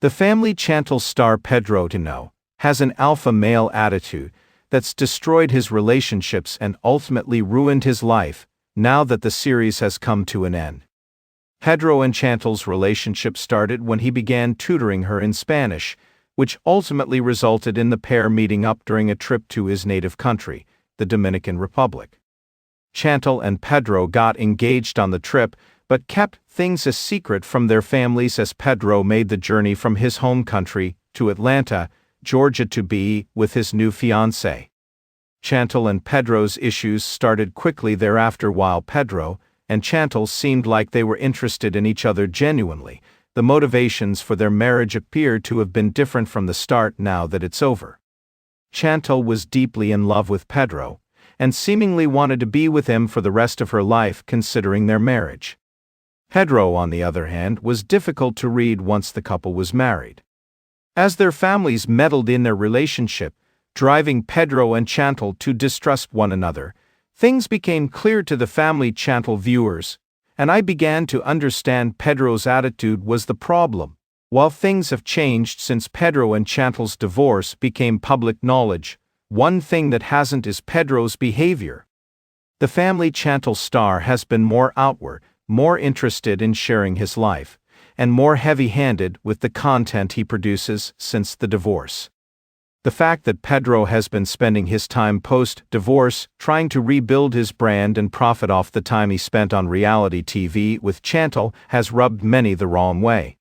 The family Chantel star Pedro Jimeno has an alpha male attitude that's destroyed his relationships and ultimately ruined his life, now that the series has come to an end. Pedro and Chantel's relationship started when he began tutoring her in Spanish, which ultimately resulted in the pair meeting up during a trip to his native country, the Dominican Republic. Chantel and Pedro got engaged on the trip, but kept things a secret from their families as Pedro made the journey from his home country to Atlanta, Georgia to be with his new fiancée. Chantel and Pedro's issues started quickly thereafter. While Pedro and Chantel seemed like they were interested in each other genuinely, the motivations for their marriage appeared to have been different from the start. Now that it's over, Chantel was deeply in love with Pedro, and seemingly wanted to be with him for the rest of her life considering their marriage. Pedro, on the other hand, was difficult to read once the couple was married. As their families meddled in their relationship, driving Pedro and Chantel to distrust one another, things became clear to the family Chantel viewers, and I began to understand Pedro's attitude was the problem. While things have changed since Pedro and Chantel's divorce became public knowledge, one thing that hasn't is Pedro's behavior. The family Chantel star has been more outward, more interested in sharing his life, and more heavy-handed with the content he produces since the divorce. The fact that Pedro has been spending his time post-divorce trying to rebuild his brand and profit off the time he spent on reality TV with Chantel has rubbed many the wrong way.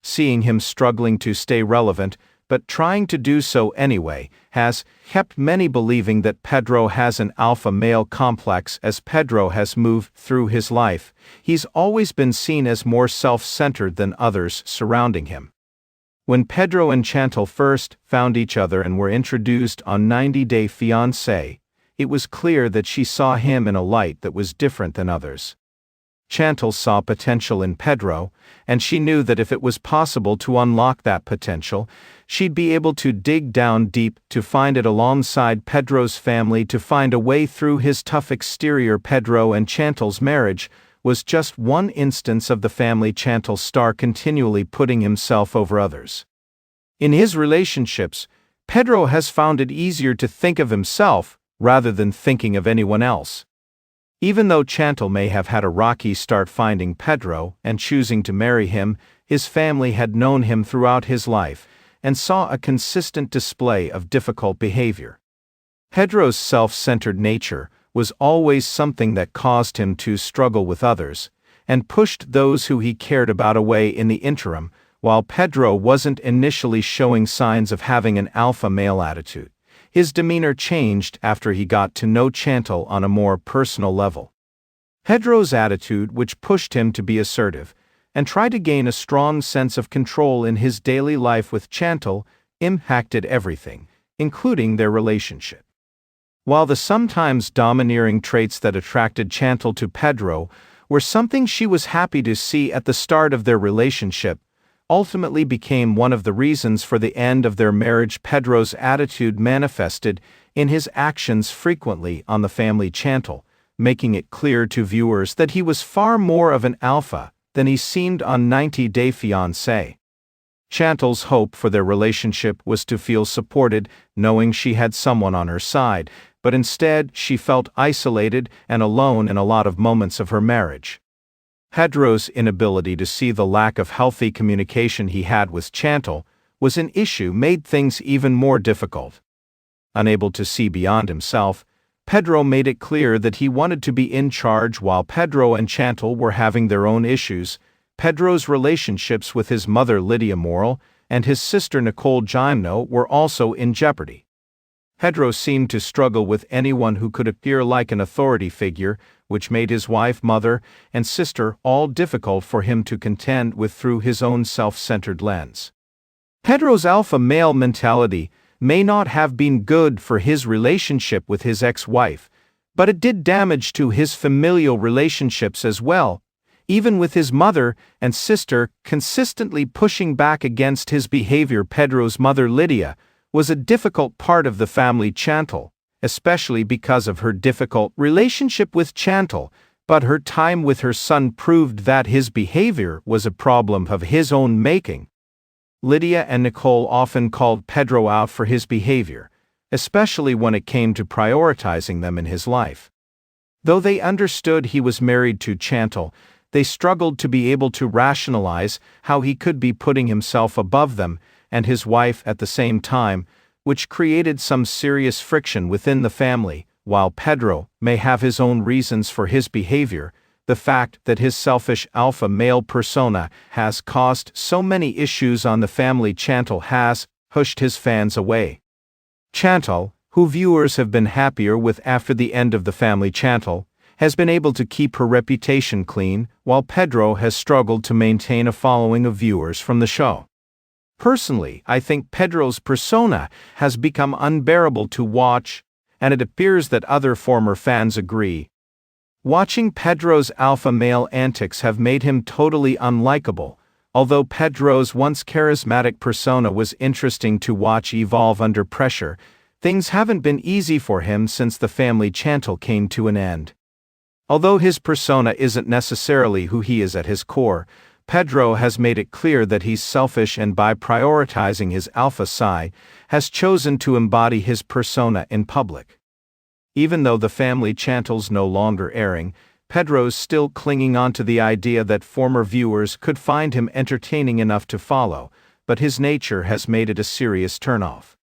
Seeing him struggling to stay relevant, but trying to do so anyway, has kept many believing that Pedro has an alpha male complex. As Pedro has moved through his life, he's always been seen as more self-centered than others surrounding him. When Pedro and Chantel first found each other and were introduced on 90 Day Fiancé, it was clear that she saw him in a light that was different than others. Chantel saw potential in Pedro, and she knew that if it was possible to unlock that potential, she'd be able to dig down deep to find it alongside Pedro's family to find a way through his tough exterior. Pedro and Chantel's marriage was just one instance of the family Chantel star continually putting himself over others. In his relationships, Pedro has found it easier to think of himself rather than thinking of anyone else. Even though Chantel may have had a rocky start finding Pedro and choosing to marry him, his family had known him throughout his life and saw a consistent display of difficult behavior. Pedro's self-centered nature was always something that caused him to struggle with others and pushed those who he cared about away. In the interim, while Pedro wasn't initially showing signs of having an alpha male attitude, his demeanor changed after he got to know Chantel on a more personal level. Pedro's attitude, which pushed him to be assertive and try to gain a strong sense of control in his daily life with Chantel, impacted everything, including their relationship. While the sometimes domineering traits that attracted Chantel to Pedro were something she was happy to see at the start of their relationship, ultimately became one of the reasons for the end of their marriage. Pedro's attitude manifested in his actions frequently on the family Chantel, making it clear to viewers that he was far more of an alpha than he seemed on 90 Day Fiancé. Chantel's hope for their relationship was to feel supported, knowing she had someone on her side, but instead she felt isolated and alone in a lot of moments of her marriage. Pedro's inability to see the lack of healthy communication he had with Chantel was an issue made things even more difficult. Unable to see beyond himself, Pedro made it clear that he wanted to be in charge. While Pedro and Chantel were having their own issues, Pedro's relationships with his mother Lydia Morel and his sister Nicole Jimeno were also in jeopardy. Pedro seemed to struggle with anyone who could appear like an authority figure, which made his wife, mother, and sister all difficult for him to contend with through his own self-centered lens. Pedro's alpha male mentality may not have been good for his relationship with his ex-wife, but it did damage to his familial relationships as well, even with his mother and sister consistently pushing back against his behavior. Pedro's mother Lydia was a difficult part of the family Chantel, especially because of her difficult relationship with Chantel, but her time with her son proved that his behavior was a problem of his own making. Lydia and Nicole often called Pedro out for his behavior, especially when it came to prioritizing them in his life. Though they understood he was married to Chantel, they struggled to be able to rationalize how he could be putting himself above them and his wife at the same time, which created some serious friction within the family. While Pedro may have his own reasons for his behavior, the fact that his selfish alpha male persona has caused so many issues on the family Chantel has pushed his fans away. Chantel, who viewers have been happier with after the end of the family Chantel, has been able to keep her reputation clean, while Pedro has struggled to maintain a following of viewers from the show. Personally, I think Pedro's persona has become unbearable to watch, and it appears that other former fans agree. Watching Pedro's alpha male antics have made him totally unlikable. Although Pedro's once charismatic persona was interesting to watch evolve under pressure, things haven't been easy for him since the family Chantel came to an end. Although his persona isn't necessarily who he is at his core, Pedro has made it clear that he's selfish, and by prioritizing his alpha side, has chosen to embody his persona in public. Even though the family Chantel's no longer airing, Pedro's still clinging on to the idea that former viewers could find him entertaining enough to follow, but his nature has made it a serious turnoff.